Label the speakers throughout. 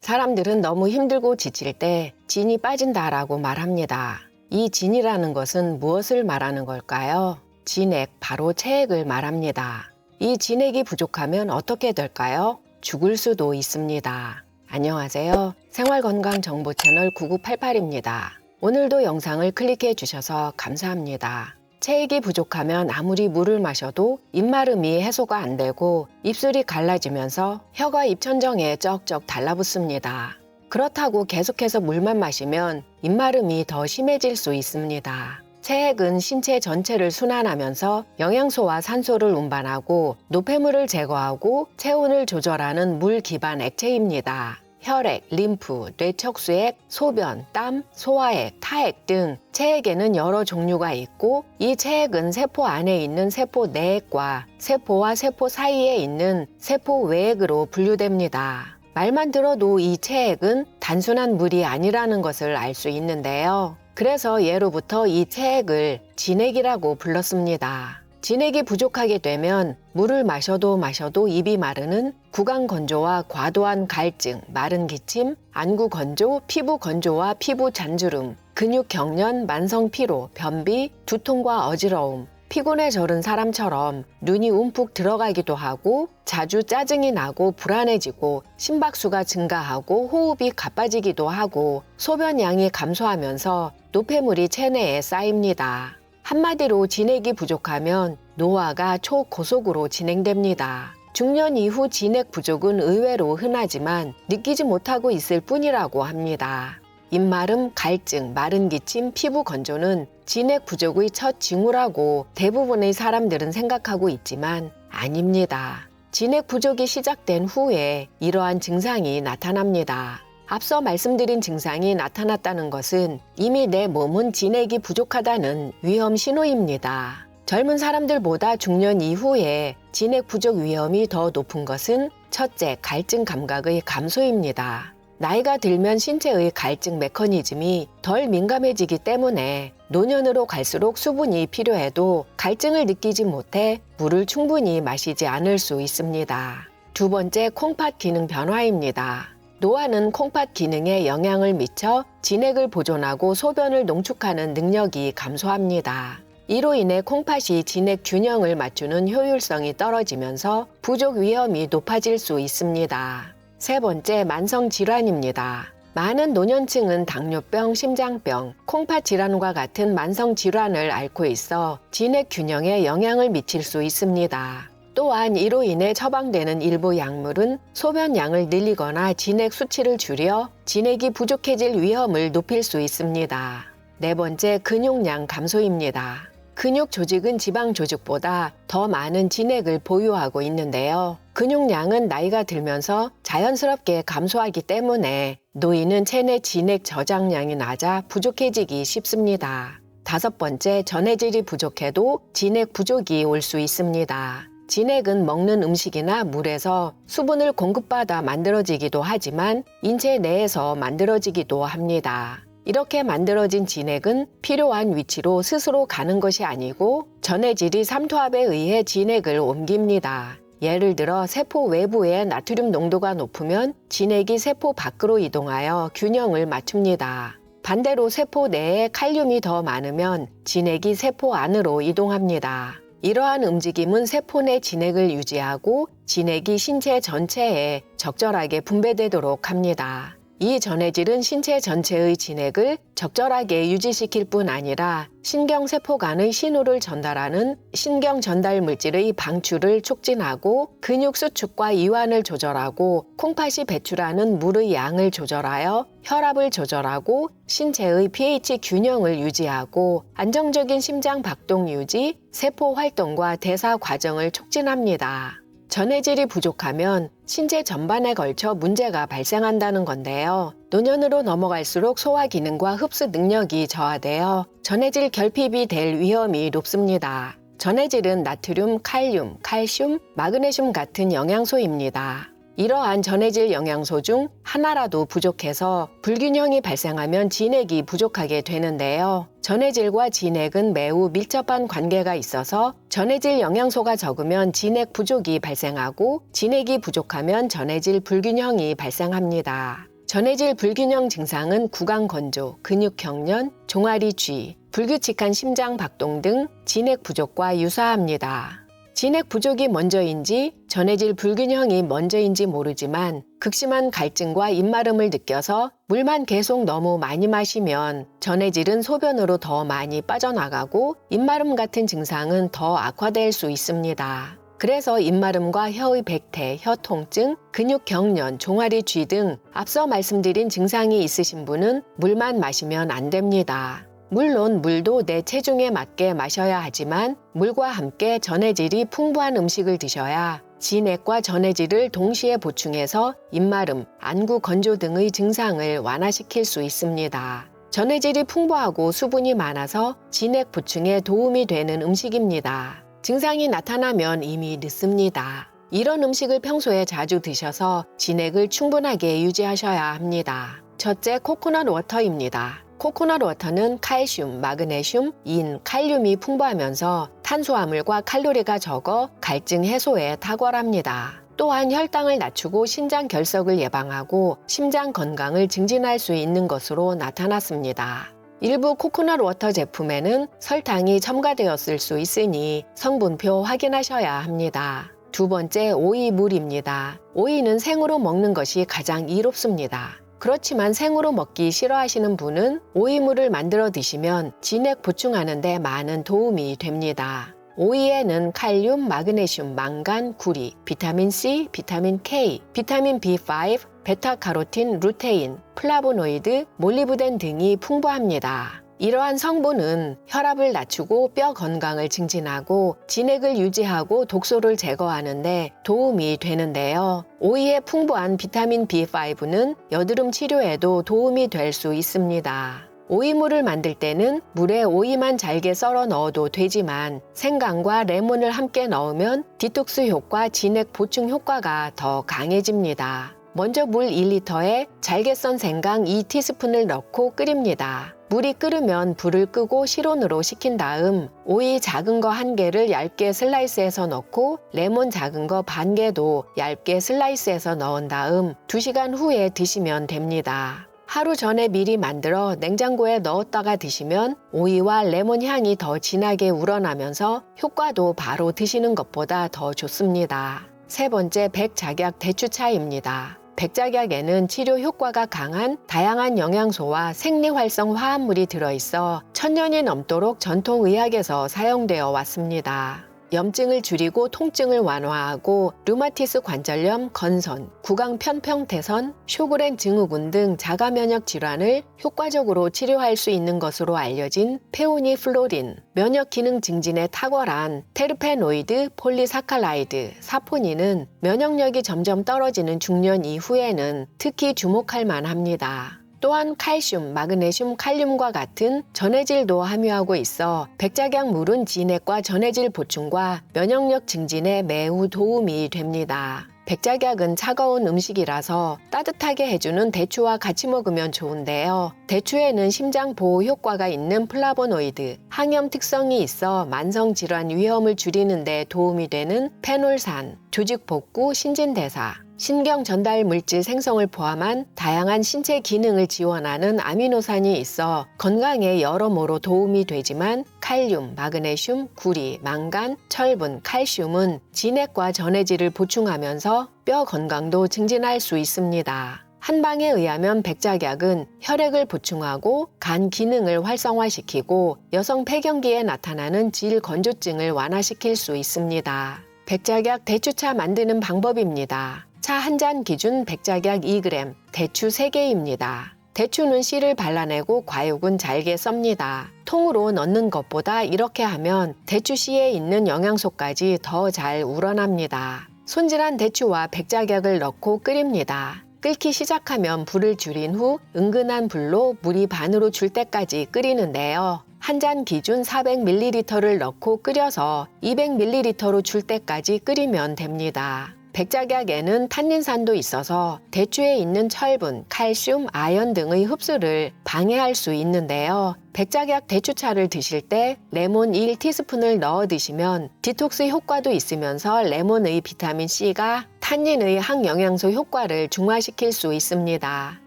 Speaker 1: 사람들은 너무 힘들고 지칠 때 진이 빠진다라고 말합니다. 이 진이라는 것은 무엇을 말하는 걸까요? 진액, 바로 체액을 말합니다. 이 진액이 부족하면 어떻게 될까요? 죽을 수도 있습니다. 안녕하세요. 생활건강정보 채널 9988입니다. 오늘도 영상을 클릭해 주셔서 감사합니다. 체액이 부족하면 아무리 물을 마셔도 입마름이 해소가 안 되고 입술이 갈라지면서 혀가 입천정에 쩍쩍 달라붙습니다. 그렇다고 계속해서 물만 마시면 입마름이 더 심해질 수 있습니다. 체액은 신체 전체를 순환하면서 영양소와 산소를 운반하고 노폐물을 제거하고 체온을 조절하는 물 기반 액체입니다. 혈액, 림프, 뇌척수액, 소변, 땀, 소화액, 타액 등 체액에는 여러 종류가 있고 이 체액은 세포 안에 있는 세포 내액과 세포와 세포 사이에 있는 세포 외액으로 분류됩니다. 말만 들어도 이 체액은 단순한 물이 아니라는 것을 알 수 있는데요. 그래서 예로부터 이 체액을 진액이라고 불렀습니다. 진액이 부족하게 되면 물을 마셔도 입이 마르는 구강 건조와 과도한 갈증, 마른 기침, 안구 건조, 피부 건조와 피부 잔주름, 근육 경련, 만성 피로, 변비, 두통과 어지러움, 피곤에 절은 사람처럼 눈이 움푹 들어가기도 하고 자주 짜증이 나고 불안해지고 심박수가 증가하고 호흡이 가빠지기도 하고 소변량이 감소하면서 노폐물이 체내에 쌓입니다. 한마디로 진액이 부족하면 노화가 초고속으로 진행됩니다. 중년 이후 진액 부족은 의외로 흔하지만 느끼지 못하고 있을 뿐이라고 합니다. 입마름, 갈증, 마른 기침, 피부 건조는 진액 부족의 첫 징후라고 대부분의 사람들은 생각하고 있지만 아닙니다. 진액 부족이 시작된 후에 이러한 증상이 나타납니다. 앞서 말씀드린 증상이 나타났다는 것은 이미 내 몸은 진액이 부족하다는 위험 신호입니다. 젊은 사람들보다 중년 이후에 진액 부족 위험이 더 높은 것은 첫째, 갈증 감각의 감소입니다. 나이가 들면 신체의 갈증 메커니즘이 덜 민감해지기 때문에 노년으로 갈수록 수분이 필요해도 갈증을 느끼지 못해 물을 충분히 마시지 않을 수 있습니다. 두 번째, 콩팥 기능 변화입니다. 노화는 콩팥 기능에 영향을 미쳐 진액을 보존하고 소변을 농축하는 능력이 감소합니다. 이로 인해 콩팥이 진액 균형을 맞추는 효율성이 떨어지면서 부족 위험이 높아질 수 있습니다. 세 번째, 만성 질환입니다. 많은 노년층은 당뇨병, 심장병, 콩팥 질환과 같은 만성 질환을 앓고 있어 진액 균형에 영향을 미칠 수 있습니다. 또한 이로 인해 처방되는 일부 약물은 소변량을 늘리거나 진액 수치를 줄여 진액이 부족해질 위험을 높일 수 있습니다. 네 번째, 근육량 감소입니다. 근육 조직은 지방 조직보다 더 많은 진액을 보유하고 있는데요. 근육량은 나이가 들면서 자연스럽게 감소하기 때문에 노인은 체내 진액 저장량이 낮아 부족해지기 쉽습니다. 다섯 번째, 전해질이 부족해도 진액 부족이 올 수 있습니다. 진액은 먹는 음식이나 물에서 수분을 공급받아 만들어지기도 하지만 인체 내에서 만들어지기도 합니다. 이렇게 만들어진 진액은 필요한 위치로 스스로 가는 것이 아니고 전해질이 삼투압에 의해 진액을 옮깁니다. 예를 들어 세포 외부의 나트륨 농도가 높으면 진액이 세포 밖으로 이동하여 균형을 맞춥니다. 반대로 세포 내에 칼륨이 더 많으면 진액이 세포 안으로 이동합니다. 이러한 움직임은 세포 내 진액을 유지하고 진액이 신체 전체에 적절하게 분배되도록 합니다. 이 전해질은 신체 전체의 진액을 적절하게 유지시킬 뿐 아니라 신경세포 간의 신호를 전달하는 신경 전달 물질의 방출을 촉진하고 근육 수축과 이완을 조절하고 콩팥이 배출하는 물의 양을 조절하여 혈압을 조절하고 신체의 pH 균형을 유지하고 안정적인 심장 박동 유지, 세포 활동과 대사 과정을 촉진합니다. 전해질이 부족하면 신체 전반에 걸쳐 문제가 발생한다는 건데요. 노년으로 넘어갈수록 소화 기능과 흡수 능력이 저하되어 전해질 결핍이 될 위험이 높습니다. 전해질은 나트륨, 칼륨, 칼슘, 마그네슘 같은 영양소입니다. 이러한 전해질 영양소 중 하나라도 부족해서 불균형이 발생하면 진액이 부족하게 되는데요. 전해질과 진액은 매우 밀접한 관계가 있어서 전해질 영양소가 적으면 진액 부족이 발생하고 진액이 부족하면 전해질 불균형이 발생합니다. 전해질 불균형 증상은 구강 건조, 근육 경련, 종아리 쥐, 불규칙한 심장 박동 등 진액 부족과 유사합니다. 진액 부족이 먼저인지 전해질 불균형이 먼저인지 모르지만 극심한 갈증과 입마름을 느껴서 물만 계속 너무 많이 마시면 전해질은 소변으로 더 많이 빠져나가고 입마름 같은 증상은 더 악화될 수 있습니다. 그래서 입마름과 혀의 백태, 혀 통증, 근육 경련, 종아리 쥐 등 앞서 말씀드린 증상이 있으신 분은 물만 마시면 안 됩니다. 물론 물도 내 체중에 맞게 마셔야 하지만 물과 함께 전해질이 풍부한 음식을 드셔야 진액과 전해질을 동시에 보충해서 입마름, 안구 건조 등의 증상을 완화시킬 수 있습니다. 전해질이 풍부하고 수분이 많아서 진액 보충에 도움이 되는 음식입니다. 증상이 나타나면 이미 늦습니다. 이런 음식을 평소에 자주 드셔서 진액을 충분하게 유지하셔야 합니다. 첫째, 코코넛 워터입니다. 코코넛 워터는 칼슘, 마그네슘, 인, 칼륨이 풍부하면서 탄수화물과 칼로리가 적어 갈증 해소에 탁월합니다. 또한 혈당을 낮추고 신장 결석을 예방하고 심장 건강을 증진할 수 있는 것으로 나타났습니다. 일부 코코넛 워터 제품에는 설탕이 첨가되었을 수 있으니 성분표 확인하셔야 합니다. 두 번째, 오이물입니다. 오이는 생으로 먹는 것이 가장 이롭습니다. 그렇지만 생으로 먹기 싫어하시는 분은 오이물을 만들어 드시면 진액 보충하는 데 많은 도움이 됩니다. 오이에는 칼륨, 마그네슘, 망간, 구리, 비타민 C, 비타민 K, 비타민 B5, 베타카로틴, 루테인, 플라보노이드, 몰리브덴 등이 풍부합니다. 이러한 성분은 혈압을 낮추고 뼈 건강을 증진하고 진액을 유지하고 독소를 제거하는 데 도움이 되는데요. 오이의 풍부한 비타민 B5는 여드름 치료에도 도움이 될 수 있습니다. 오이물을 만들 때는 물에 오이만 잘게 썰어 넣어도 되지만 생강과 레몬을 함께 넣으면 디톡스 효과, 진액 보충 효과가 더 강해집니다. 먼저 물 1리터에 잘게 썬 생강 2티스푼을 넣고 끓입니다. 물이 끓으면 불을 끄고 실온으로 식힌 다음 오이 작은 거 1개를 얇게 슬라이스해서 넣고 레몬 작은 거 반 개도 얇게 슬라이스해서 넣은 다음 2시간 후에 드시면 됩니다. 하루 전에 미리 만들어 냉장고에 넣었다가 드시면 오이와 레몬 향이 더 진하게 우러나면서 효과도 바로 드시는 것보다 더 좋습니다. 세 번째, 백작약 대추차입니다. 백작약에는 치료 효과가 강한 다양한 영양소와 생리활성 화합물이 들어있어 1000년이 넘도록 전통의학에서 사용되어 왔습니다. 염증을 줄이고 통증을 완화하고 류마티스 관절염, 건선, 구강 편평태선, 쇼그렌 증후군 등 자가 면역 질환을 효과적으로 치료할 수 있는 것으로 알려진 페오니플로린, 면역 기능 증진에 탁월한 테르페노이드, 폴리사카라이드, 사포닌은 면역력이 점점 떨어지는 중년 이후에는 특히 주목할 만합니다. 또한 칼슘, 마그네슘, 칼륨과 같은 전해질도 함유하고 있어 백작약물은 진액과 전해질 보충과 면역력 증진에 매우 도움이 됩니다. 백작약은 차가운 음식이라서 따뜻하게 해주는 대추와 같이 먹으면 좋은데요. 대추에는 심장 보호 효과가 있는 플라보노이드, 항염 특성이 있어 만성 질환 위험을 줄이는 데 도움이 되는 페놀산, 조직 복구, 신진대사, 신경 전달 물질 생성을 포함한 다양한 신체 기능을 지원하는 아미노산이 있어 건강에 여러모로 도움이 되지만 칼륨, 마그네슘, 구리, 망간, 철분, 칼슘은 진액과 전해질을 보충하면서 뼈 건강도 증진할 수 있습니다. 한방에 의하면 백작약은 혈액을 보충하고 간 기능을 활성화시키고 여성 폐경기에 나타나는 질 건조증을 완화시킬 수 있습니다. 백작약 대추차 만드는 방법입니다. 차 한 잔 기준 백작약 2g, 대추 3개입니다. 대추는 씨를 발라내고 과육은 잘게 썹니다. 통으로 넣는 것보다 이렇게 하면 대추 씨에 있는 영양소까지 더 잘 우러납니다. 손질한 대추와 백작약을 넣고 끓입니다. 끓기 시작하면 불을 줄인 후 은근한 불로 물이 반으로 줄 때까지 끓이는데요. 한 잔 기준 400ml를 넣고 끓여서 200ml로 줄 때까지 끓이면 됩니다. 백작약에는 탄닌산도 있어서 대추에 있는 철분, 칼슘, 아연 등의 흡수를 방해할 수 있는데요. 백작약 대추차를 드실 때 레몬 1티스푼을 넣어 드시면 디톡스 효과도 있으면서 레몬의 비타민C가 탄닌의 항영양소 효과를 중화시킬 수 있습니다.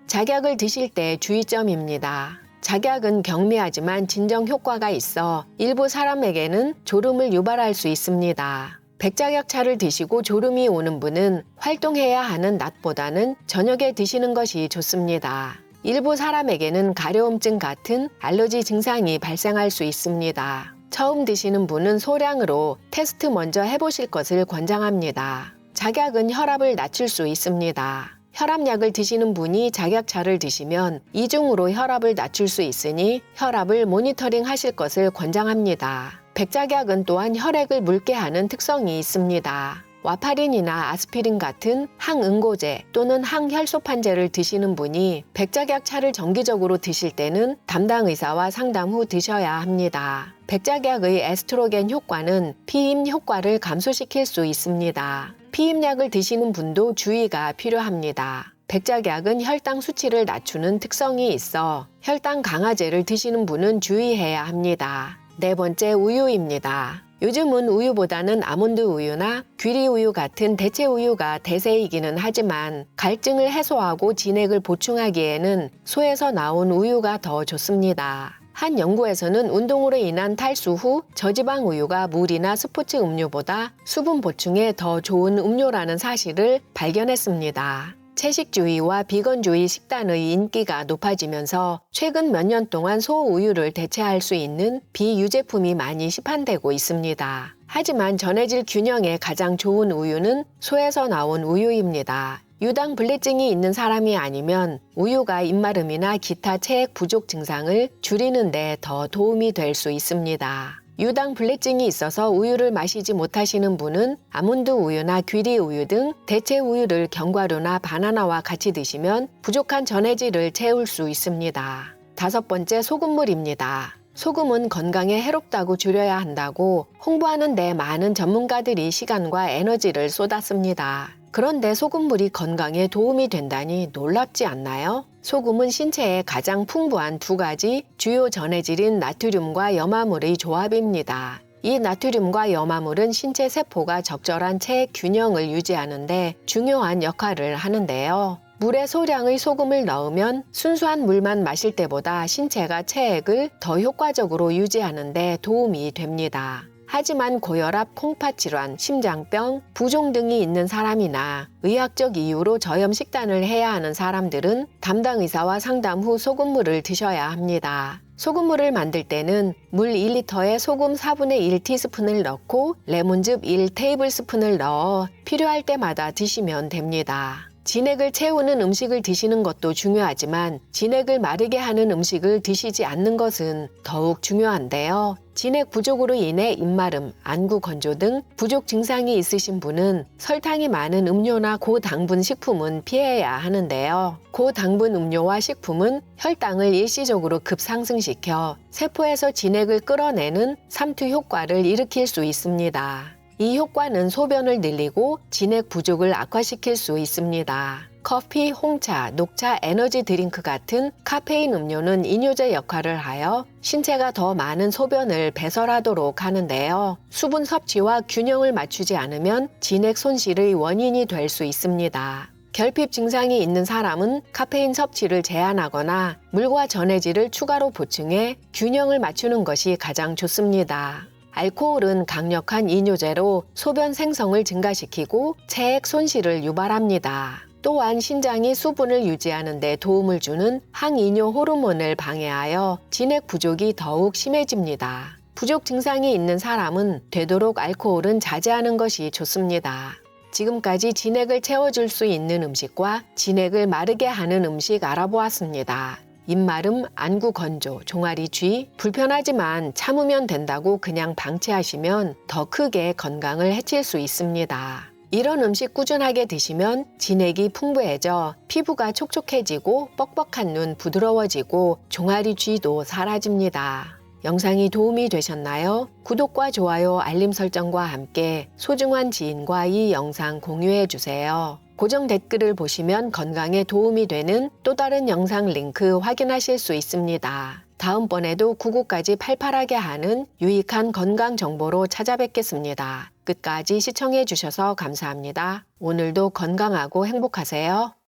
Speaker 1: 작약을 드실 때 주의점입니다. 작약은 경미하지만 진정 효과가 있어 일부 사람에게는 졸음을 유발할 수 있습니다. 백작약차를 드시고 졸음이 오는 분은 활동해야 하는 낮보다는 저녁에 드시는 것이 좋습니다. 일부 사람에게는 가려움증 같은 알러지 증상이 발생할 수 있습니다. 처음 드시는 분은 소량으로 테스트 먼저 해보실 것을 권장합니다. 작약은 혈압을 낮출 수 있습니다. 혈압약을 드시는 분이 작약차를 드시면 이중으로 혈압을 낮출 수 있으니 혈압을 모니터링 하실 것을 권장합니다. 백작약은 또한 혈액을 묽게 하는 특성이 있습니다. 와파린이나 아스피린 같은 항응고제 또는 항혈소판제를 드시는 분이 백작약차를 정기적으로 드실 때는 담당 의사와 상담 후 드셔야 합니다. 백작약의 에스트로겐 효과는 피임 효과를 감소시킬 수 있습니다. 피임약을 드시는 분도 주의가 필요합니다. 백작약은 혈당 수치를 낮추는 특성이 있어 혈당 강화제를 드시는 분은 주의해야 합니다. 네 번째, 우유입니다. 요즘은 우유보다는 아몬드 우유나 귀리 우유 같은 대체 우유가 대세이기는 하지만 갈증을 해소하고 진액을 보충하기에는 소에서 나온 우유가 더 좋습니다. 한 연구에서는 운동으로 인한 탈수 후 저지방 우유가 물이나 스포츠 음료보다 수분 보충에 더 좋은 음료라는 사실을 발견했습니다. 채식주의와 비건주의 식단의 인기가 높아지면서 최근 몇 년 동안 소우유를 대체할 수 있는 비유제품이 많이 시판되고 있습니다. 하지만 전해질 균형에 가장 좋은 우유는 소에서 나온 우유입니다. 유당 불내증이 있는 사람이 아니면 우유가 입마름이나 기타 체액 부족 증상을 줄이는 데 더 도움이 될 수 있습니다. 유당 불내증이 있어서 우유를 마시지 못하시는 분은 아몬드 우유나 귀리 우유 등 대체 우유를 견과류나 바나나와 같이 드시면 부족한 전해질을 채울 수 있습니다. 다섯 번째, 소금물입니다. 소금은 건강에 해롭다고 줄여야 한다고 홍보하는 데 많은 전문가들이 시간과 에너지를 쏟았습니다. 그런데 소금물이 건강에 도움이 된다니 놀랍지 않나요? 소금은 신체에 가장 풍부한 두 가지 주요 전해질인 나트륨과 염화물의 조합입니다. 이 나트륨과 염화물은 신체 세포가 적절한 체액 균형을 유지하는 데 중요한 역할을 하는데요. 물에 소량의 소금을 넣으면 순수한 물만 마실 때보다 신체가 체액을 더 효과적으로 유지하는 데 도움이 됩니다. 하지만 고혈압, 콩팥 질환, 심장병, 부종 등이 있는 사람이나 의학적 이유로 저염 식단을 해야 하는 사람들은 담당 의사와 상담 후 소금물을 드셔야 합니다. 소금물을 만들 때는 물 1리터에 소금 4분의 1티스푼을 넣고 레몬즙 1테이블스푼을 넣어 필요할 때마다 드시면 됩니다. 진액을 채우는 음식을 드시는 것도 중요하지만 진액을 마르게 하는 음식을 드시지 않는 것은 더욱 중요한데요. 진액 부족으로 인해 입마름, 안구 건조 등 부족 증상이 있으신 분은 설탕이 많은 음료나 고당분 식품은 피해야 하는데요. 고당분 음료와 식품은 혈당을 일시적으로 급상승시켜 세포에서 진액을 끌어내는 삼투 효과를 일으킬 수 있습니다. 이 효과는 소변을 늘리고 진액 부족을 악화시킬 수 있습니다. 커피, 홍차, 녹차, 에너지 드링크 같은 카페인 음료는 이뇨제 역할을 하여 신체가 더 많은 소변을 배설하도록 하는데요. 수분 섭취와 균형을 맞추지 않으면 진액 손실의 원인이 될 수 있습니다. 결핍 증상이 있는 사람은 카페인 섭취를 제한하거나 물과 전해질을 추가로 보충해 균형을 맞추는 것이 가장 좋습니다. 알코올은 강력한 이뇨제로 소변 생성을 증가시키고 체액 손실을 유발합니다. 또한 신장이 수분을 유지하는 데 도움을 주는 항이뇨 호르몬을 방해하여 진액 부족이 더욱 심해집니다. 부족 증상이 있는 사람은 되도록 알코올은 자제하는 것이 좋습니다. 지금까지 진액을 채워줄 수 있는 음식과 진액을 마르게 하는 음식 알아보았습니다. 입마름, 안구 건조, 종아리 쥐, 불편하지만 참으면 된다고 그냥 방치하시면 더 크게 건강을 해칠 수 있습니다. 이런 음식 꾸준하게 드시면 진액이 풍부해져 피부가 촉촉해지고 뻑뻑한 눈 부드러워지고 종아리 쥐도 사라집니다. 영상이 도움이 되셨나요? 구독과 좋아요, 알림 설정과 함께 소중한 지인과 이 영상 공유해 주세요. 고정 댓글을 보시면 건강에 도움이 되는 또 다른 영상 링크 확인하실 수 있습니다. 다음번에도 구구까지 팔팔하게 하는 유익한 건강 정보로 찾아뵙겠습니다. 끝까지 시청해 주셔서 감사합니다. 오늘도 건강하고 행복하세요.